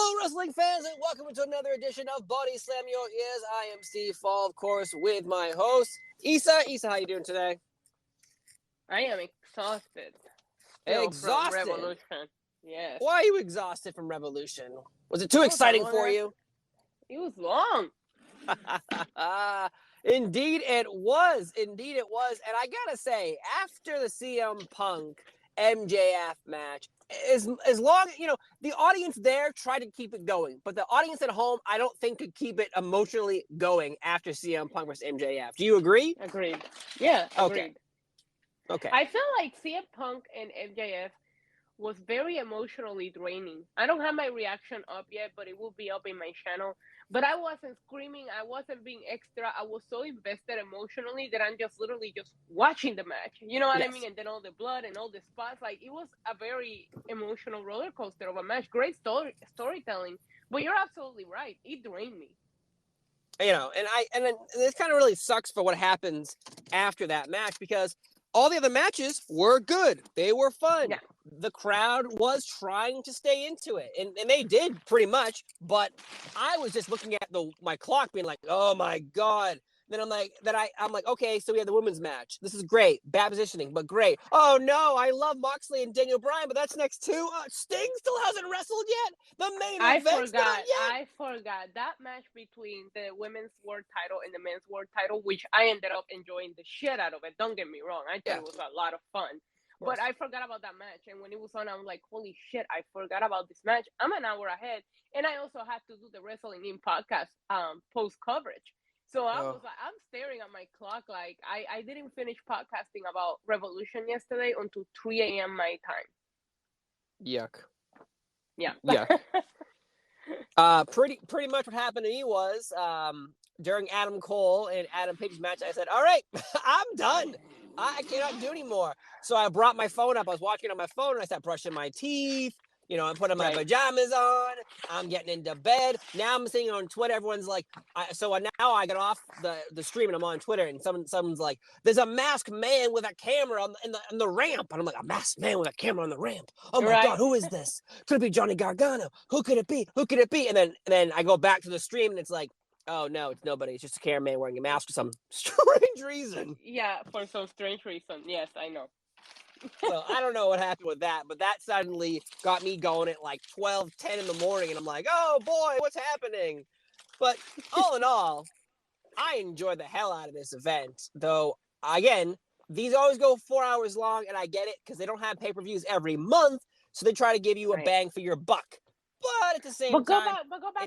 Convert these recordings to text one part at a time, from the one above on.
Hello, wrestling fans, and welcome to another edition of Body Slam Your Ears. I am Steve Fall, of course, with my host, Issa. Issa, how you doing today? I am exhausted. Exhausted? From Revolution. Yes. Why are you exhausted from Revolution? Was it too exciting for you? It was long. Indeed it was. Indeed it was. And I gotta say, after the CM Punk MJF match, as long, the audience there tried to keep it going, but the audience at home, I don't think could keep it emotionally going after CM Punk versus MJF. Do you agree? Agreed. Yeah, agreed. Okay. I feel like CM Punk and MJF was very emotionally draining. I don't have my reaction up yet, but it will be up in my channel. But I wasn't screaming. I wasn't being extra. I was so invested emotionally that I'm just literally just watching the match. You know what I mean? And then all the blood and all the spots. Like, it was a very emotional roller coaster of a match. Great storytelling. But you're absolutely right. It drained me. And then this kind of really sucks for what happens after that match, because all the other matches were good. They were fun. Yeah. The crowd was trying to stay into it, and they did pretty much. But I was just looking at my clock, being like, "Oh my god!" Then I'm like, okay, so we have the women's match. This is great, bad positioning, but great. Oh no, I love Moxley and Daniel Bryan, but that's next too. Sting still hasn't wrestled yet. The main event's not yet. I forgot that match between the women's world title and the men's world title, which I ended up enjoying the shit out of it. Don't get me wrong, I thought it was a lot of fun. But I forgot about that match, and when it was on, I was like, holy shit, I forgot about this match. I'm an hour ahead, and I also had to do the Wrestling In podcast post coverage. So I was like, I'm staring at my clock like I didn't finish podcasting about Revolution yesterday until 3 a.m. my time. Yuck. Yeah. Yuck. Pretty much what happened to me was during Adam Cole and Adam Page's match, I said, all right, I'm done. I cannot do anymore. So I brought my phone up. I was watching on my phone, and I started brushing my teeth. I'm putting my pajamas on. I'm getting into bed. Now I'm seeing on Twitter. Everyone's like, now I got off the stream and I'm on Twitter, and someone's like, there's a masked man with a camera on the ramp. And I'm like, a masked man with a camera on the ramp. Oh my God, who is this? Could it be Johnny Gargano? Who could it be? And then I go back to the stream, and it's like, oh no, it's nobody. It's just a cameraman wearing a mask for some strange reason. Yeah, for some strange reason. Yes, I know. So I don't know what happened with that, but that suddenly got me going at like 10 in the morning, and I'm like, oh boy, what's happening? But all in all, I enjoyed the hell out of this event. Though, again, these always go 4 hours long, and I get it, because they don't have pay-per-views every month, so they try to give you a bang for your buck. But at the same time,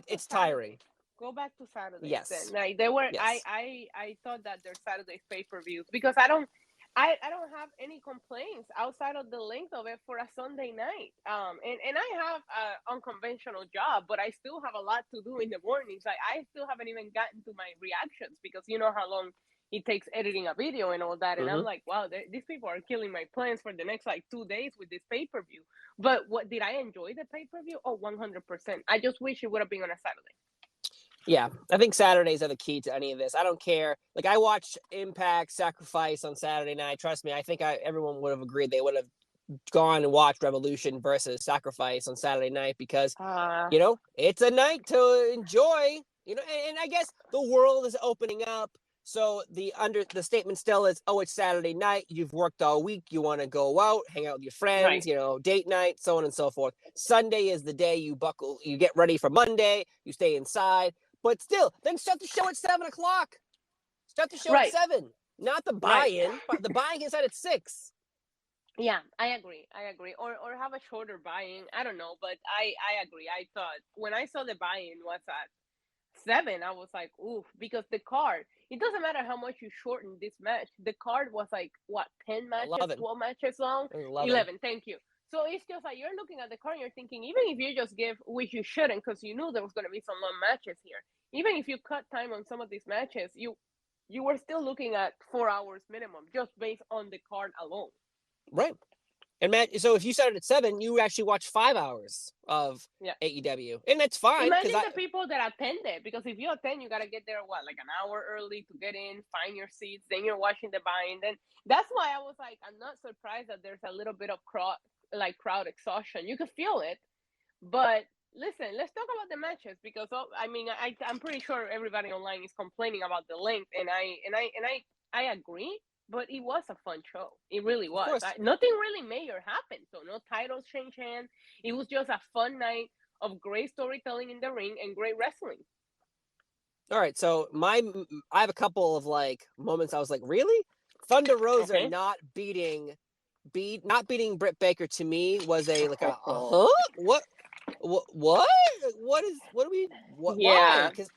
it's tiring. Go back to Saturdays. Yes. Then. Like, they were. Yes. I thought that there's Saturdays pay-per-views, because I don't have any complaints outside of the length of it for a Sunday night. And I have an unconventional job, but I still have a lot to do in the mornings. Like, I still haven't even gotten to my reactions, because you know how long it takes editing a video and all that. And I'm like, wow, these people are killing my plans for the next 2 days with this pay-per-view. But did I enjoy the pay-per-view? Oh, 100%. I just wish it would have been on a Saturday. Yeah, I think Saturdays are the key to any of this. I don't care. Like, I watched Impact Sacrifice on Saturday night. Trust me, I think everyone would have agreed they would have gone and watched Revolution versus Sacrifice on Saturday night, because, it's a night to enjoy, and I guess the world is opening up. So the statement still is, oh, it's Saturday night. You've worked all week. You want to go out, hang out with your friends, date night, so on and so forth. Sunday is the day you get ready for Monday. You stay inside. But still, then start the show at 7 o'clock. Start the show at 7. Not the buy-in, but the buy-in inside at 6. Yeah, I agree. Or have a shorter buy-in. I don't know, but I agree. I thought when I saw the buy-in was at 7, I was like, oof, because the card, it doesn't matter how much you shorten this match. The card was 10 matches, 11. 12 matches long? 11, thank you. So it's just like, you're looking at the card and you're thinking, even if you just give, which you shouldn't, because you knew there was going to be some long matches here. Even if you cut time on some of these matches, you were still looking at 4 hours minimum, just based on the card alone. Right. And Matt, so if you started at 7, you actually watched 5 hours of AEW, and that's fine. Imagine the people that attended, because if you attend, you gotta get there an hour early to get in, find your seats, then you're watching the buy-in. Then that's why I was like, I'm not surprised that there's a little bit of crowd exhaustion. You could feel it, but listen, let's talk about the matches because I'm pretty sure everybody online is complaining about the length, and I agree. But it was a fun show. It really Of was. course. Nothing really major happened, so no titles change hands. It was just a fun night of great storytelling in the ring and great wrestling. All right, so I have a couple of like moments I was like, really? Thunder Rosa Okay. not beating Britt Baker to me was a huh? What do we why? Yeah. Because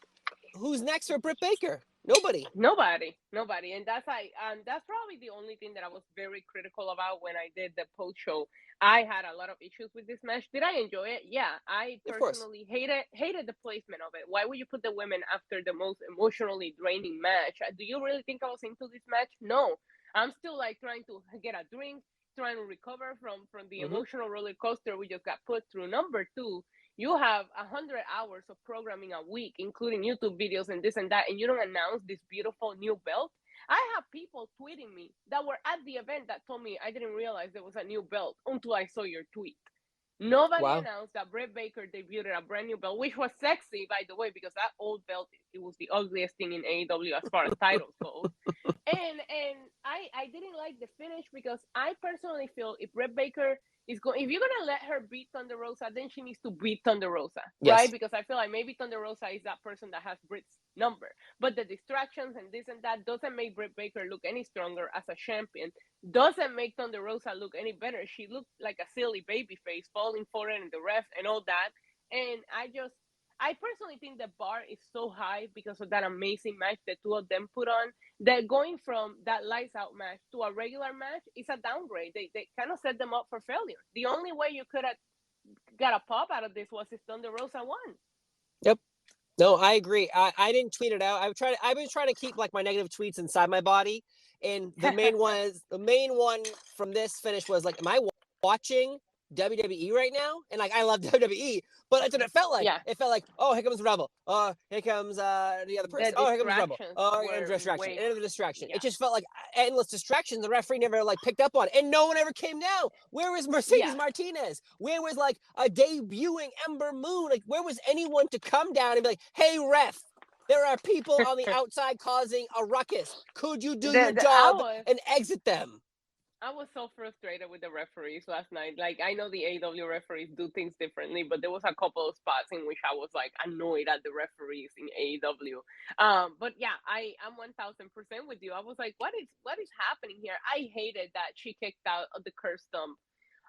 who's next for Britt Baker? Nobody. Nobody, and that's probably the only thing that I was very critical about when I did the post show. I had a lot of issues with this match. Did I enjoy it? Yeah, I Of course. personally hated the placement of it. Why would you put the women after the most emotionally draining match? Do you really think I was into this match? No, I'm still like trying to get a drink, trying to recover from the Mm-hmm. emotional roller coaster we just got put through. Number two, you have 100 hours of programming a week, including YouTube videos and this and that, and you don't announce this beautiful new belt. I have people tweeting me that were at the event that told me I didn't realize there was a new belt until I saw your tweet. Nobody Wow. announced that Britt Baker debuted a brand new belt, which was sexy, by the way, because that old belt, it was the ugliest thing in AEW as far as titles goes. And I didn't like the finish because I personally feel if Britt Baker if you're gonna let her beat Thunder Rosa, then she needs to beat Thunder Rosa, right? Yes. Because I feel like maybe Thunder Rosa is that person that has Britt's number, but the distractions and this and that doesn't make Britt Baker look any stronger as a champion. Doesn't make Thunder Rosa look any better. She looked like a silly baby face falling for it and the ref and all that. And I personally think the bar is so high because of that amazing match the two of them put on that going from that lights out match to a regular match is a downgrade. They kind of set them up for failure. The only way you could have got a pop out of this was if Thunder Rosa won. Yep. No, I agree. I didn't tweet it out. I've been trying to keep like my negative tweets inside my body. And the main one from this finish was like, am I watching WWE right now? And like I love WWE, but that's what it felt like. Yeah. It felt like, oh, here comes Rebel. Here comes the other person. The Oh, here comes Rebel. distractions Oh, and were distraction. way, Another distraction. yeah. It just felt like endless distractions. The referee never like picked up on, and no one ever came down. Where was Mercedes Yeah. Martinez? Where was like a debuting Ember Moon? Like where was anyone to come down and be like, hey ref, there are people on the outside causing a ruckus. Could you do your job and exit them? I was so frustrated with the referees last night. Like, I know the AEW referees do things differently, but there was a couple of spots in which I was like annoyed at the referees in AEW. But yeah, I'm 1000% with you. I was like, what is happening here? I hated that she kicked out of the curse stump.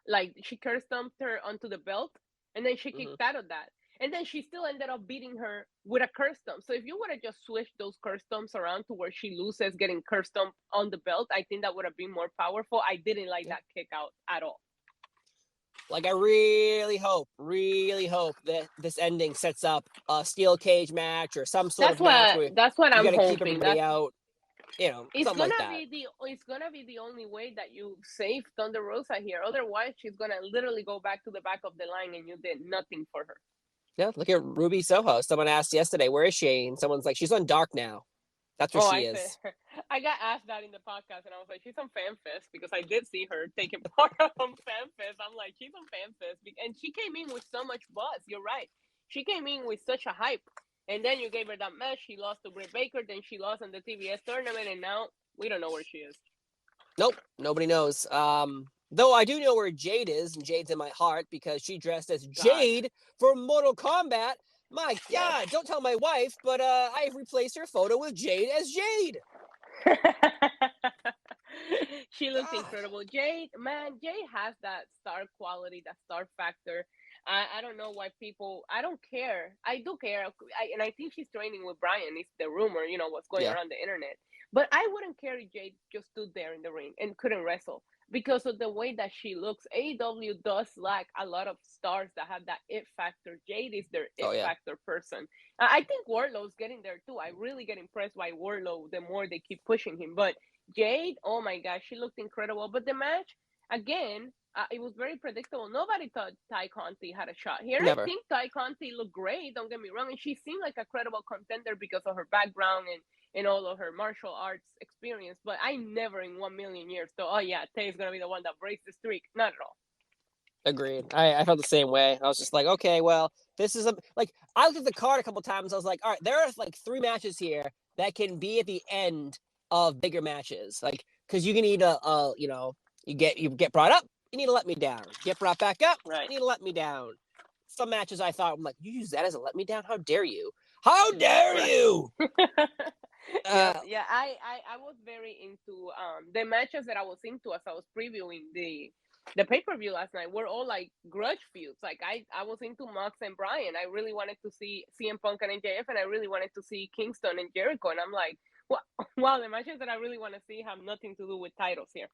Like, she curse stumped her onto the belt, and then she kicked out of that. And then she still ended up beating her with a curse stump. So if you would have just switched those curse stumps around to where she loses getting curse stump on the belt, I think that would have been more powerful. I didn't like that kick out at all. Like I really hope that this ending sets up a steel cage match or some sort of match where that's what you I'm got to hoping. keep everybody out. You know, It's something gonna like that. it's gonna be the only way that you save Thunder Rosa here. Otherwise, she's gonna literally go back to the back of the line, and you did nothing for her. Yeah, look at Ruby Soho. Someone asked yesterday, where is she? And someone's like, she's on Dark now. That's where she is. I got asked that in the podcast, and I was like, she's on FanFest because I did see her taking part on FanFest. I'm like, she's on FanFest, and she came in with so much buzz. You're right. She came in with such a hype, and then you gave her that match. She lost to Britt Baker, then she lost in the TBS tournament, and now we don't know where she is. Nope, nobody knows. Though I do know where Jade is, and Jade's in my heart because she dressed as Jade for Mortal Kombat. My God, don't tell my wife, but I've replaced her photo with Jade as Jade. She looks incredible. Jade has that star quality, that star factor. I don't know why people. I don't care. I do care, and I think she's training with Brian. It's the rumor, what's going around the internet. But I wouldn't care if Jade just stood there in the ring and couldn't wrestle because of the way that she looks. AEW does lack a lot of stars that have that it factor. Jade is their it factor person. I think Wardlow's getting there too. I really get impressed by Wardlow the more they keep pushing him. But Jade, oh my gosh, she looked incredible. But the match, again, it was very predictable. Nobody thought Ty Conti had a shot here. Never. I think Ty Conti looked great, don't get me wrong. And she seemed like a credible contender because of her background and all of her martial arts experience. But I never in 1,000,000 years thought, oh yeah, Tay is going to be the one that breaks the streak. Not at all. Agreed. I felt the same way. I was just like, okay, well, this is I looked at the card a couple times. I was like, all right, there are like 3 matches here that can be at the end of bigger matches. Like, because you can need you get brought up, you need to let me down. Get brought back up, Right. you need to let me down. Some matches I thought, I'm like, you use that as a let me down? How dare you? How dare you? I was very into the matches that I was into as I was previewing the pay-per-view last night were all like grudge feuds. Like I was into Mox and Bryan. I really wanted to see CM Punk and MJF, and I really wanted to see Kingston and Jericho. And I'm like, wow, the matches that I really want to see have nothing to do with titles here.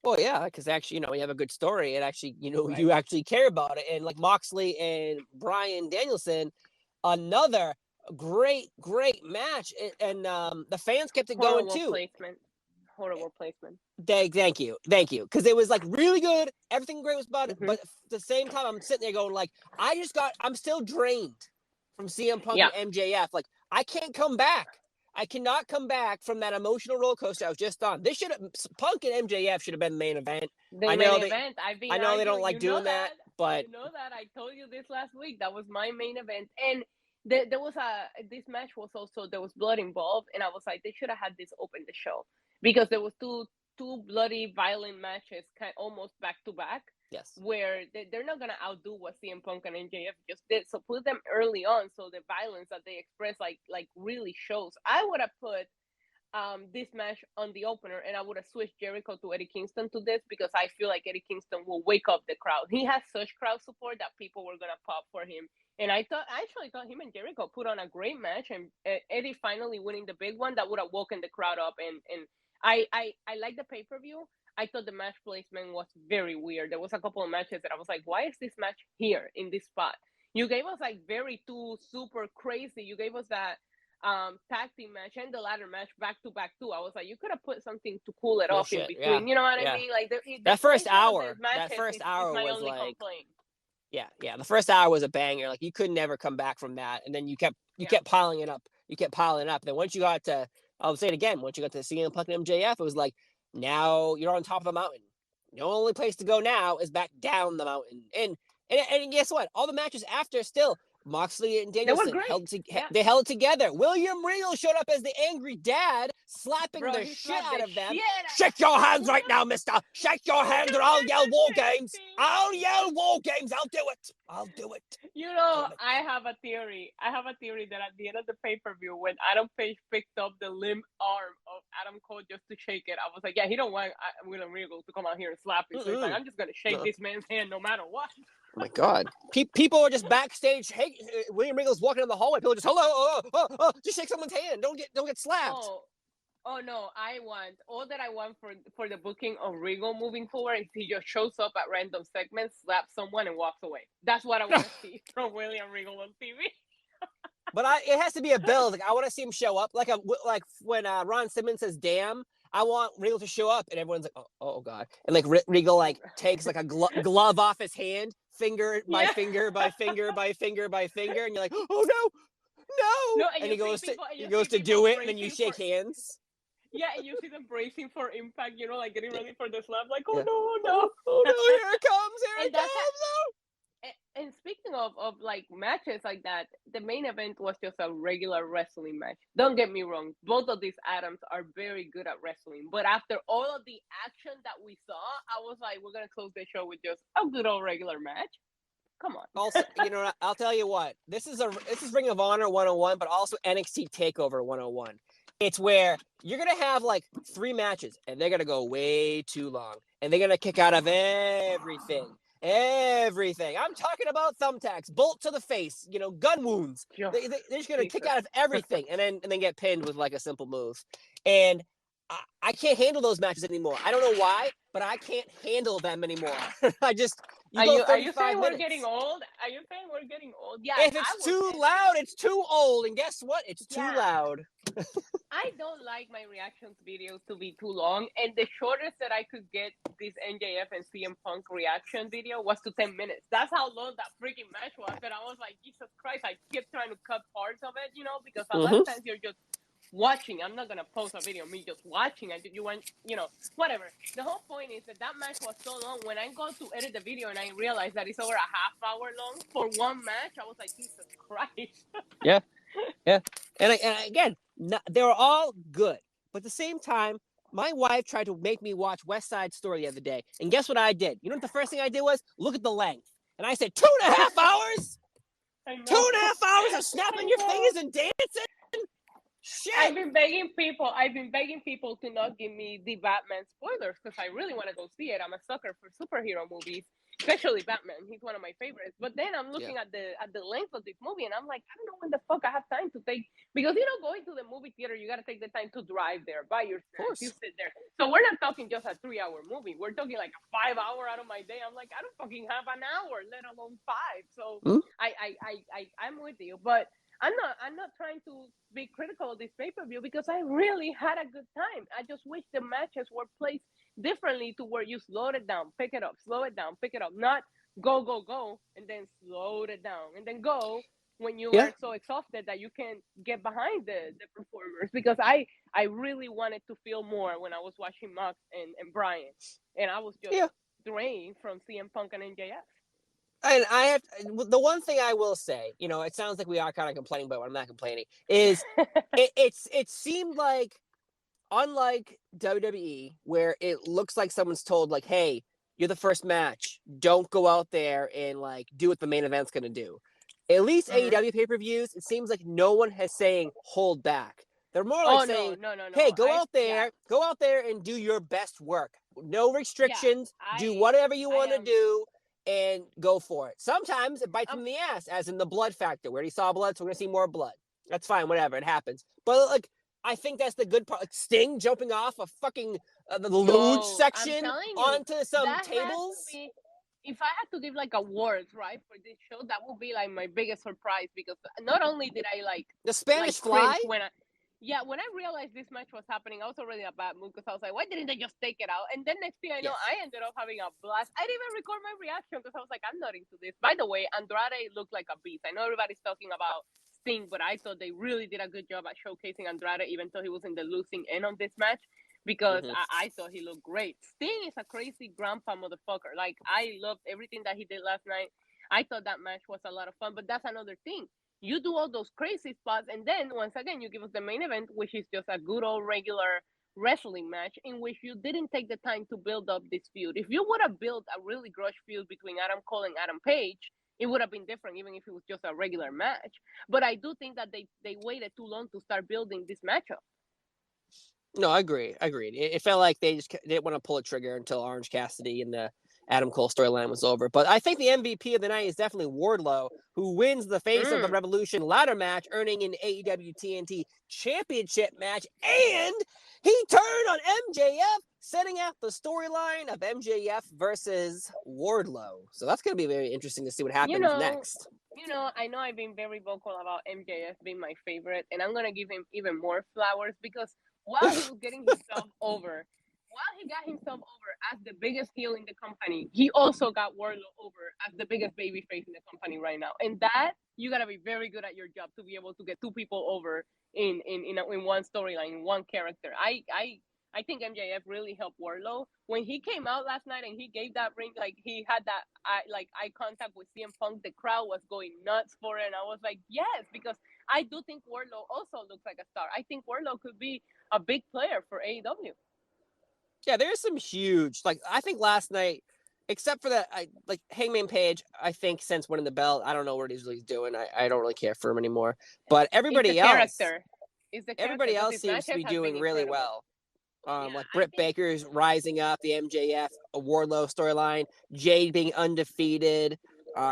Well, yeah, because actually, you have a good story, and actually, Right. you actually care about it. And like Moxley and Bryan Danielson, another great match, and the fans kept it going too. Horrible placement. Thank you, because it was like really good. Everything great was about it, but at the same time, I'm sitting there going like, I'm still drained from CM Punk and MJF. Like, I can't come back. I cannot come back from that emotional roller coaster I was just on. Punk and MJF should have been the main event. I know they don't like doing that, but you know that I told you this last week. That was my main event, and there was this match was also, there was blood involved, and I was like, they should have had this open the show, because there was two bloody violent matches almost back to back. Yes. Where they're not gonna outdo what CM Punk and MJF just did. So put them early on, so the violence that they express like really shows. I would have put this match on the opener, and I would have switched Jericho to Eddie Kingston to this, because I feel like Eddie Kingston will wake up the crowd. He has such crowd support that people were gonna pop for him. And I actually thought him and Jericho put on a great match, and Eddie finally winning the big one, that would have woken the crowd up. And I like the pay-per-view. I thought the match placement was very weird. There was a couple of matches that I was like, why is this match here in this spot? You gave us like two super crazy. You gave us that tag team match and the ladder match back to back too. I was like, you could have put something to cool it off in between. Yeah. You know what I mean? Like that first hour my was only like complaint. Yeah. The first hour was a banger. Like, you could never come back from that. And then you kept piling it up. Then once you got to, I'll say it again, once you got to CM Punk and MJF, it was like, now you're on top of the mountain. The only place to go now is back down the mountain. And guess what? All the matches after, still, Moxley and Danielson they held it together. William Regal showed up as the angry dad, slapping the shit out of them. Shake your hands right now, mister. Shake your hands or I'll yell War Games. I'll yell War Games. I'll do it. You know, I have a theory. That at the end of the pay-per-view, when Adam Page picked up the limp arm of Adam Cole just to shake it, I was like, yeah, he don't want William Regal to come out here and slap him. So he's like, I'm just going to shake this man's hand no matter what. Oh my God! People are just backstage. Hey, William Regal's walking in the hallway. People just hello, just shake someone's hand. Don't get slapped. Oh no! I want for the booking of Regal moving forward is he just shows up at random segments, slaps someone, and walks away. That's what I want to see from William Regal on TV. But it has to be a build. Like, I want to see him show up, like when Ron Simmons says "damn." I want Regal to show up, and everyone's like, "Oh God!" And like Regal like takes like a glove off his hand, finger by finger by finger by finger by finger, and you're like, "Oh no!" And he goes to do it, and then you shake hands. Yeah, and you see them bracing for impact, like getting ready for the slap, like, oh no, here it comes, And speaking of like matches like that, the main event was just a regular wrestling match. Don't get me wrong, both of these Adams are very good at wrestling. But after all of the action that we saw, I was like, we're gonna close the show with just a good old regular match. Come on. Also, I'll tell you what, this is Ring of Honor 101, but also NXT Takeover 101. It's where you're gonna have like 3 matches, and they're gonna go way too long, and they're gonna kick out of everything. I'm talking about thumbtacks, bolt to the face, gun wounds. They're just gonna kick out of everything, and then get pinned with like a simple move. And I can't handle those matches anymore. I don't know why, but I can't handle them anymore. Are you saying we're getting old? Yeah. If it's too loud, it's too old. And guess what? It's too loud. I don't like my reactions videos to be too long. And the shortest that I could get this MJF and CM Punk reaction video was to 10 minutes. That's how long that freaking match was. And I was like, Jesus Christ, I kept trying to cut parts of it, because a lot of times you're just watching. I'm not gonna post a video of me just watching. You want, whatever. The whole point is that match was so long. When I go to edit the video and I realize that it's over a half hour long for one match, I was like, Jesus Christ. Yeah. And again, they were all good, but at the same time, my wife tried to make me watch West Side Story the other day, and guess what I did? You know what the first thing I did was look at the length, and I said 2.5 hours. 2.5 hours of snapping your fingers and dancing. Shit. I've been begging people to not give me the Batman spoilers because I really want to go see it. I'm a sucker for superhero movies, especially Batman. He's one of my favorites. But then I'm looking at the length of this movie, and I'm like, I don't know when the fuck I have time to take, because going to the movie theater, you got to take the time to drive there by yourself. You sit there. So we're not talking just a 3-hour movie. We're talking like a 5-hour out of my day. I'm like, I don't fucking have an hour, let alone 5. So I'm with you, but I'm not trying to be critical of this pay-per-view because I really had a good time. I just wish the matches were placed differently to where you slow it down, pick it up, slow it down, pick it up, not go, and then slow it down, and then go when you are so exhausted that you can't get behind the performers. Because I really wanted to feel more when I was watching Mox and Brian, and I was just drained from CM Punk and MJF. And the one thing I will say, it sounds like we are kind of complaining, but I'm not complaining, is it seemed like, unlike WWE, where it looks like someone's told, like, hey, you're the first match, don't go out there and like do what the main event's gonna do. At least AEW pay-per-views, it seems like no one has saying hold back. They're more like saying, no. Hey, go out there and do your best work. No restrictions. Do whatever you want to do. And go for it. Sometimes it bites them in the ass, as in the blood factor. We already saw blood, so we're going to see more blood. That's fine, whatever, it happens. But, like, I think that's the good part. Like Sting jumping off a fucking the luge section onto some tables. If I had to give, like, awards, right, for this show, that would be, like, my biggest surprise. Because not only did I, like... The Spanish Fly? When I realized this match was happening, I was already in a bad mood because I was like, why didn't they just take it out? And then next thing I know, I ended up having a blast. I didn't even record my reaction because I was like, I'm not into this. By the way, Andrade looked like a beast. I know everybody's talking about Sting, but I thought they really did a good job at showcasing Andrade, even though he was in the losing end of this match, because I thought he looked great. Sting is a crazy grandpa motherfucker. Like, I loved everything that he did last night. I thought that match was a lot of fun, but that's another thing. You do all those crazy spots, and then once again, you give us the main event, which is just a good old regular wrestling match in which you didn't take the time to build up this feud. If you would have built a really grudge feud between Adam Cole and Adam Page, it would have been different, even if it was just a regular match. But I do think that they waited too long to start building this matchup. No, I agree. It felt like they just didn't want to pull a trigger until Orange Cassidy and the Adam Cole storyline was over. But I think the MVP of the night is definitely Wardlow, who wins the Face of the Revolution ladder match, earning an AEW TNT Championship match. And he turned on MJF, setting out the storyline of MJF versus Wardlow. So that's going to be very interesting to see what happens next. I know I've been very vocal about MJF being my favorite, and I'm going to give him even more flowers because while he was getting himself over, while he got himself over as the biggest heel in the company, he also got Wardlow over as the biggest babyface in the company right now. And that, you got to be very good at your job to be able to get two people over in one storyline, in one character. I think MJF really helped Wardlow. When he came out last night and he gave that ring, like he had that eye contact with CM Punk, the crowd was going nuts for it. And I was like, yes, because I do think Wardlow also looks like a star. I think Wardlow could be a big player for AEW. Yeah, there's some huge, I think last night, except for that, Hangman Page, I think since winning the belt, I don't know what he's really doing. I don't really care for him anymore. But everybody else seems to be doing really well. Britt Baker's rising up, the MJF, Wardlow storyline, Jade being undefeated,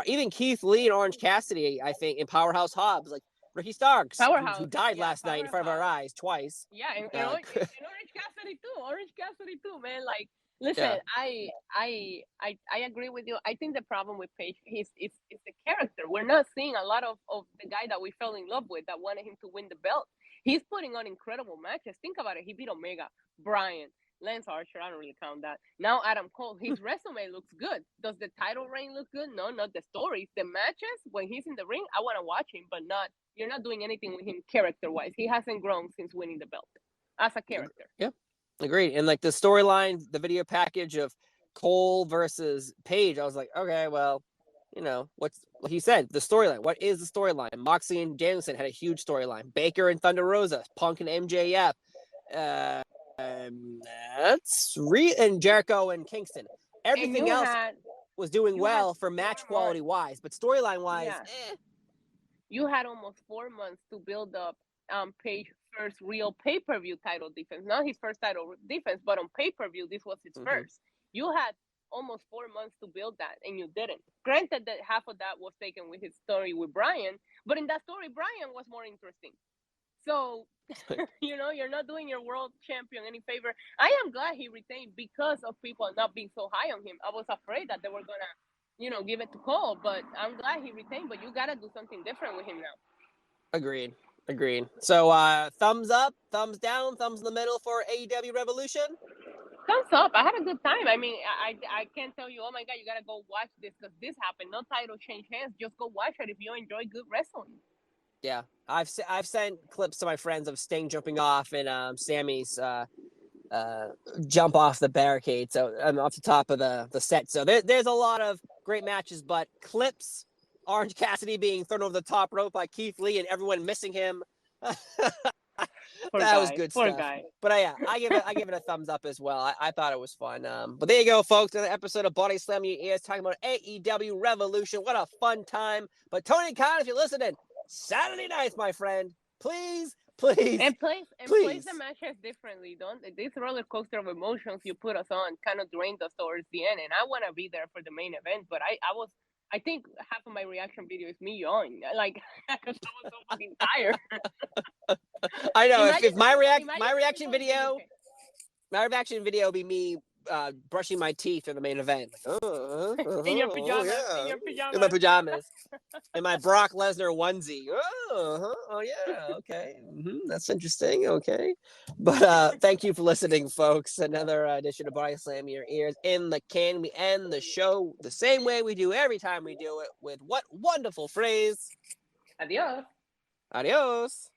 even Keith Lee and Orange Cassidy, I think, in Powerhouse Hobbs, Ricky Starks, who died last night in front of our eyes twice. Yeah, and Orange Cassidy too, man. Like, listen, I agree with you. I think the problem with Page is the character. We're not seeing a lot of the guy that we fell in love with that wanted him to win the belt. He's putting on incredible matches. Think about it. He beat Omega, Bryan, Lance Archer, I don't really count that. Now Adam Cole, his resume looks good. Does the title reign look good? No, not the stories. The matches, when he's in the ring, I want to watch him, but you're not doing anything with him character-wise. He hasn't grown since winning the belt as a character. Yeah, agreed. And like the storyline, the video package of Cole versus Page, I was like, okay, well, what's he said, the storyline. What is the storyline? Moxley and Danielson had a huge storyline. Baker and Thunder Rosa, Punk and MJF. And Jericho and Kingston. Everything else was doing well for match quality wise, but storyline wise, You had almost 4 months to build up Page's first real pay-per-view title defense. Not his first title defense, but on pay-per-view, this was his first. You had almost 4 months to build that, and you didn't. Granted that half of that was taken with his story with Bryan, but in that story, Bryan was more interesting. So, you're not doing your world champion any favor. I am glad he retained because of people not being so high on him. I was afraid that they were going to, give it to Cole, but I'm glad he retained, but you got to do something different with him now. Agreed. So, thumbs up, thumbs down, thumbs in the middle for AEW Revolution? Thumbs up. I had a good time. I mean, I can't tell you, oh my God, you got to go watch this because this happened. No title change hands. Just go watch it if you enjoy good wrestling. Yeah, I've sent clips to my friends of Sting jumping off and Sammy's jump off the barricade, so off the top of the set. So there's a lot of great matches, but clips, Orange Cassidy being thrown over the top rope by Keith Lee and everyone missing him. Was good stuff. But I give it a thumbs up as well. I thought it was fun. But there you go, folks. Another episode of Body Slam Your Ears talking about AEW Revolution. What a fun time! But Tony Khan, if you're listening, Saturday nights, my friend, please. And place the matches differently. Don't this roller coaster of emotions you put us on kind of drained us towards the end. And I want to be there for the main event, but I think half of my reaction video is me yawning, like because I was so fucking tired. I know. If my reaction video will be me brushing my teeth in the main event. In your pajamas. In my pajamas. In my Brock Lesnar onesie. Okay. That's interesting. Okay. But thank you for listening, folks. Another edition of Body Slam Your Ears in the can. We end the show the same way we do every time we do it, with what wonderful phrase? Adios. Adios.